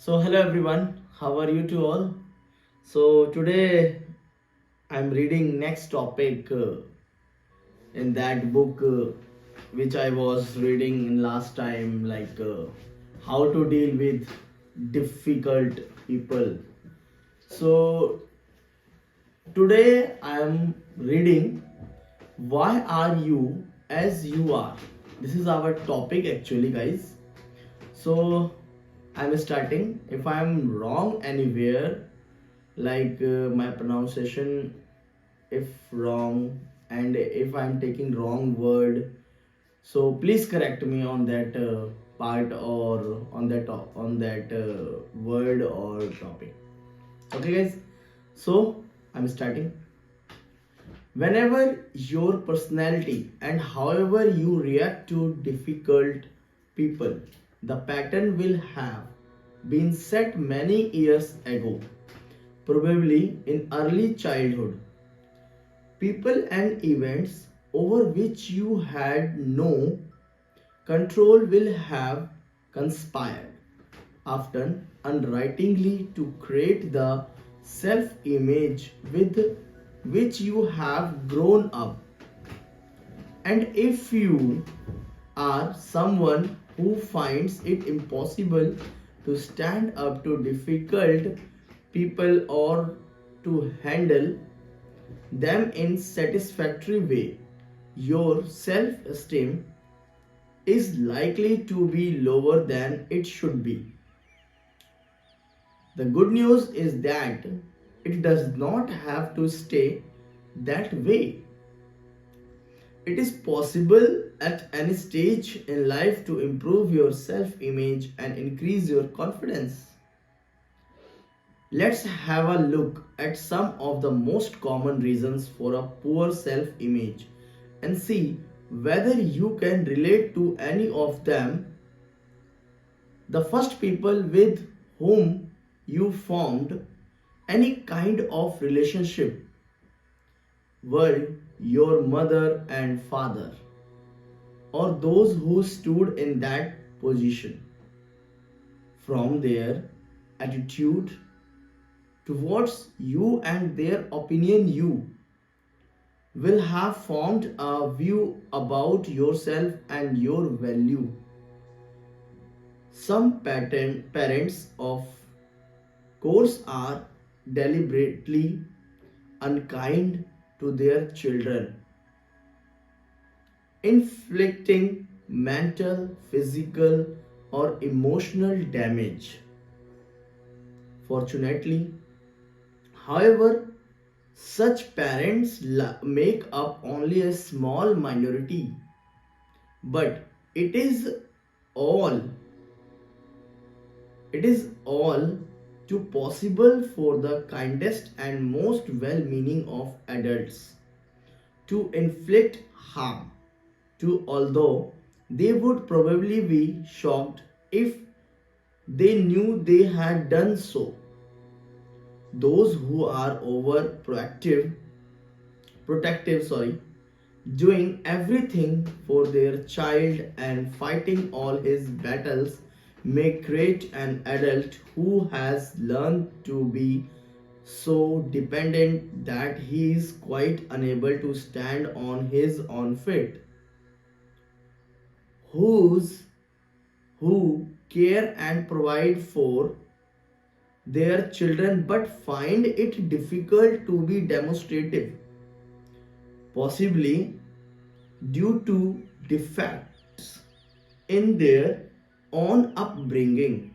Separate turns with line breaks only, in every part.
So hello everyone, how are you two all? So today I'm reading next topic in that book which I was reading in last time, like how to deal with difficult people. So today I am reading why are you as you are. This is our topic actually, guys. So I'm starting. If I'm wrong anywhere, like my pronunciation if wrong, and if I'm taking wrong word, so please correct me on that part, or on that word or topic. Okay guys, so I'm starting. Whenever your personality and however you react to difficult people, the pattern will have been set many years ago, probably in early childhood. People and events over which you had no control will have conspired, often unwittingly, to create the self image with which you have grown up. And if you are someone who finds it impossible to stand up to difficult people or to handle them in satisfactory way, your self-esteem is likely to be lower than it should be. The good news is that it does not have to stay that way. It is possible at any stage in life to improve your self-image and increase your confidence. Let's have a look at some of the most common reasons for a poor self image and see whether you can relate to any of them. The first people with whom you formed any kind of relationship were your mother and father, or those who stood in that position. From their attitude towards you and their opinion, you will have formed a view about yourself and your value. Some parents, of course, are deliberately unkind to their children, inflicting mental, physical, or emotional damage. Fortunately, however, such parents make up only a small minority, but all it is all too possible for the kindest and most well-meaning of adults to inflict harm to, although they would probably be shocked if they knew they had done so. Those who are protective, doing everything for their child and fighting all his battles may create an adult who has learned to be so dependent that he is quite unable to stand on his own feet. Whose who care and provide for their children but find it difficult to be demonstrative, possibly due to defects in their own upbringing,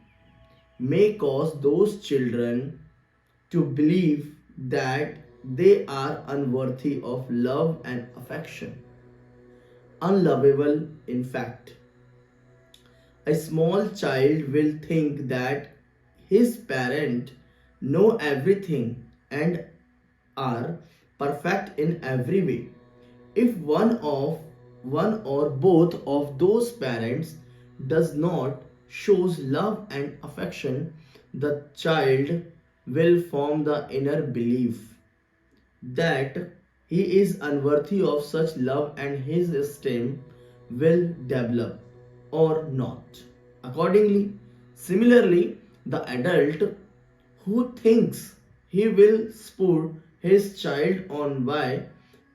may cause those children to believe that they are unworthy of love and affection. Unlovable, in fact. A small child will think that his parents know everything and are perfect in every way. If one or both of those parents does not shows love and affection, the child will form the inner belief that he is unworthy of such love and his esteem will develop or not. Accordingly, similarly, The adult who thinks he will spur his child on by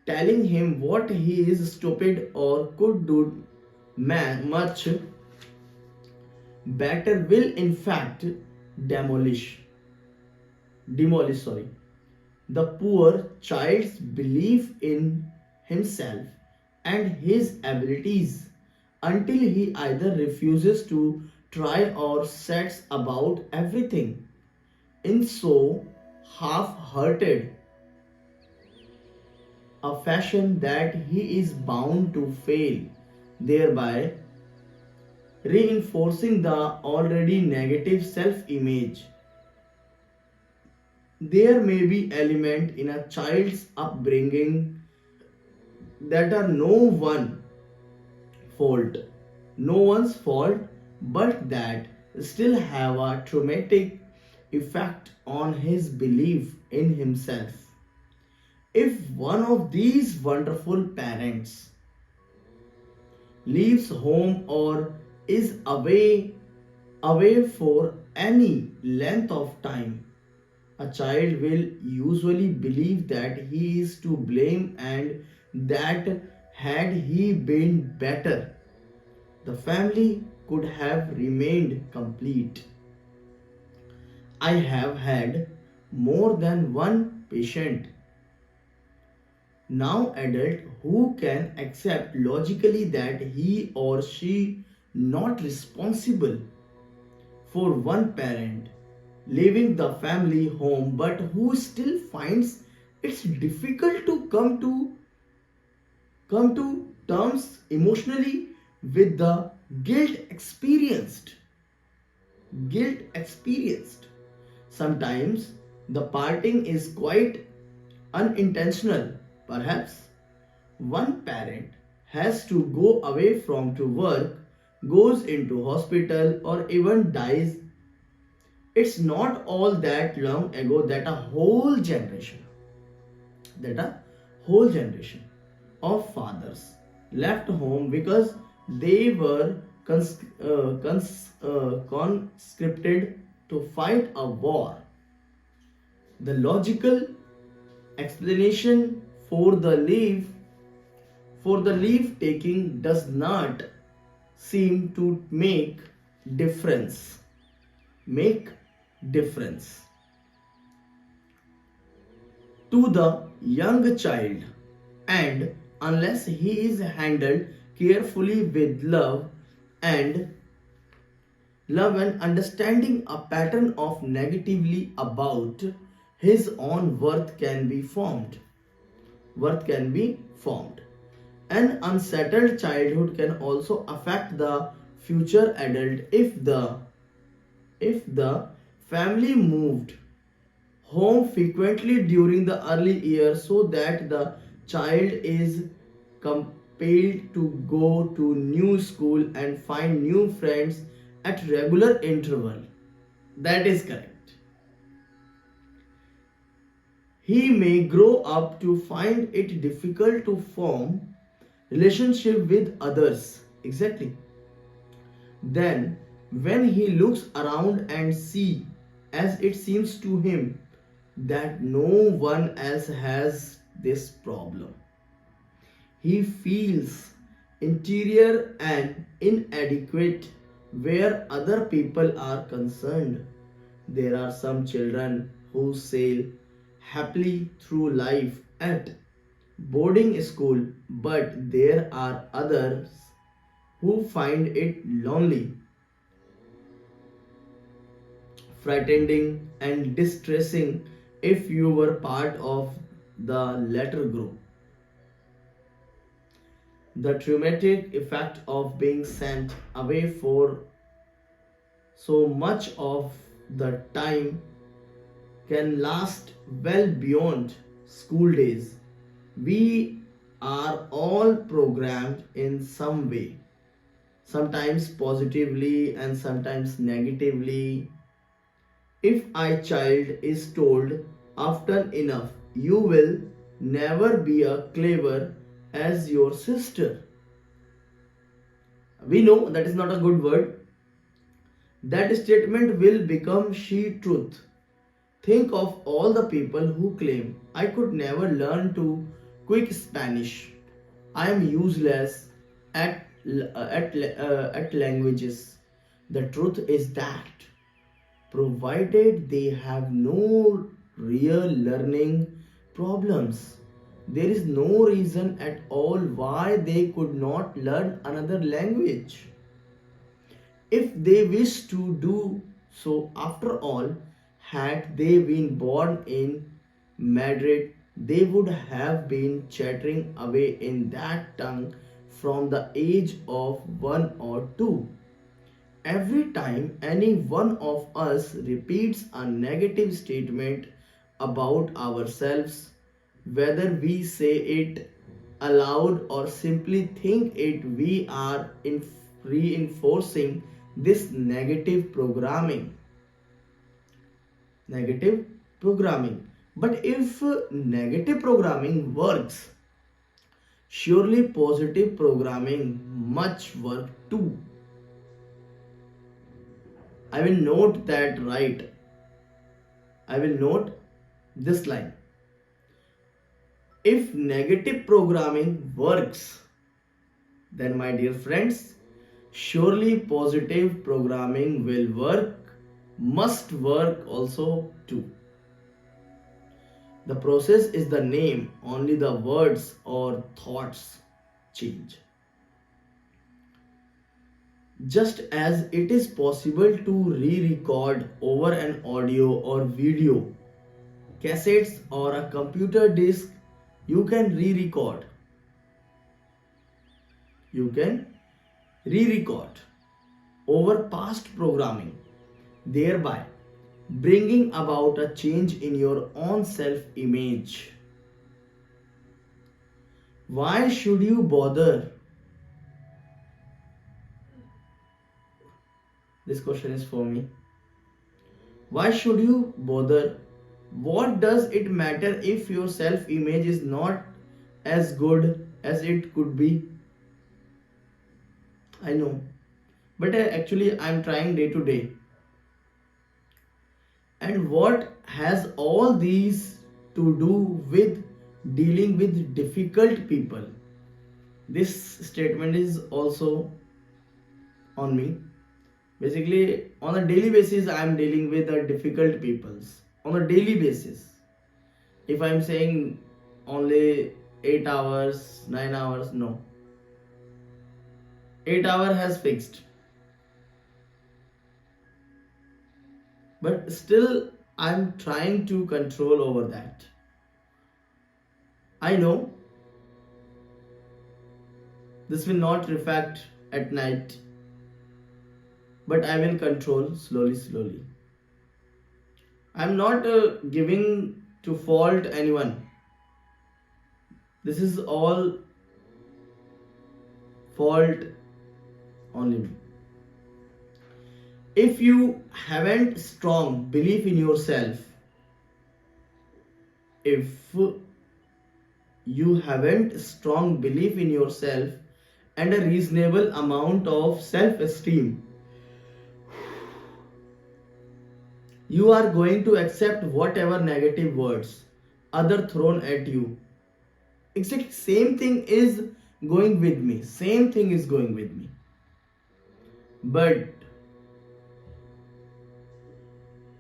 telling him what he is stupid or could do much better will in fact demolish demolish the poor child's belief in himself and his abilities until he either refuses to try or sets about everything in so half-hearted a fashion that he is bound to fail, thereby reinforcing the already negative self-image. There may be elements in a child's upbringing that are fault, no one's fault, but that still have a traumatic effect on his belief in himself. If one of these wonderful parents leaves home or is away for any length of time, a child will usually believe that he is to blame and that had he been better, the family could have remained complete. I have had more than one patient, now adult, who can accept logically that he or she not responsible for one parent leaving the family home, but who still finds it's difficult to come to terms emotionally with the guilt experienced. Sometimes the parting is quite unintentional. Perhaps one parent has to go away from to work, goes into hospital or even dies. It's not all that long ago that a whole generation of fathers left home because they were conscripted to fight a war. The logical explanation for the leave taking does not seem to make difference to the young child, and unless he is handled carefully with and love and understanding, a pattern of negatively about his own worth can be formed. An unsettled childhood can also affect the future adult if the family moved home frequently during the early years so that the child is compelled to go to new school and find new friends at regular interval. That is correct. He may grow up to find it difficult to form relationship with others. Exactly. Then when he looks around and see, as it seems to him, that no one else has this problem, he feels interior and inadequate where other people are concerned. There are some children who sail happily through life at boarding school, but there are others who find it lonely, frightening, and distressing. If you were part of the latter group, the traumatic effect of being sent away for so much of the time can last well beyond school days. We are all programmed in some way, sometimes positively and sometimes negatively. If a child is told often enough, you will never be as clever as your sister. We know that is not a good word. that statement will become she truth. Think of all the people who claim I could never learn to quick Spanish. I am useless at languages. The truth is that provided they have no real learning problems, there is no reason at all why they could not learn another language. If they wish to do so, after all, had they been born in Madrid, they would have been chattering away in that tongue from the age of 1 or 2. Every time any one of us repeats a negative statement about ourselves, whether we say it aloud or simply think it, we are reinforcing this negative programming. Negative programming. But if negative programming works, surely positive programming must work too. I will note that right. I will note this line. If negative programming works, then my dear friends, surely positive programming will work, must work also too. The process is the name, only the words or thoughts change. Just as it is possible to re-record over an audio or video, cassettes or a computer disk, you can re-record. You can re-record over past programming, thereby bringing about a change in your own self-image. Why should you bother? This question is for me. Why should you bother? What does it matter if your self-image is not as good as it could be? I know, but actually I'm trying day to day. And what has all these to do with dealing with difficult people? This statement is also on me. Basically, on a daily basis, I am dealing with difficult peoples. On a daily basis. If I am saying only 8 hours, 9 hours, no. 8 hour has fixed. But still, I am trying to control over that. I know this will not reflect at night, but I will control slowly. I am not giving to fault anyone. This is all fault only me. If you haven't strong belief in yourself, if you haven't strong belief in yourself and a reasonable amount of self-esteem, you are going to accept whatever negative words other thrown at you. Exactly same thing is going with me. Same thing is going with me. But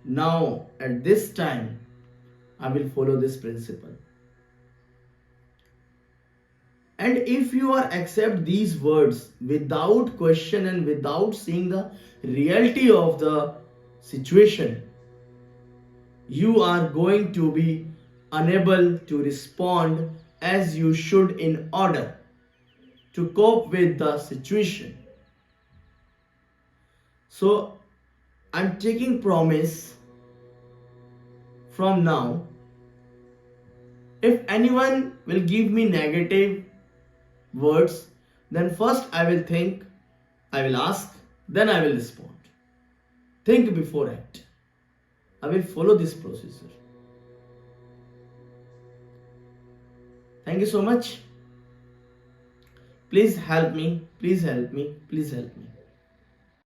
now at this time, I will follow this principle. And if you are accept these words without question and without seeing the reality of the situation, you are going to be unable to respond as you should in order to cope with the situation. So I'm taking promise from now. If anyone will give me negative words, then first I will think, I will ask, then I will respond. Think before act. I will follow this procedure. Thank you so much. Please help me. Please help me. Please help me.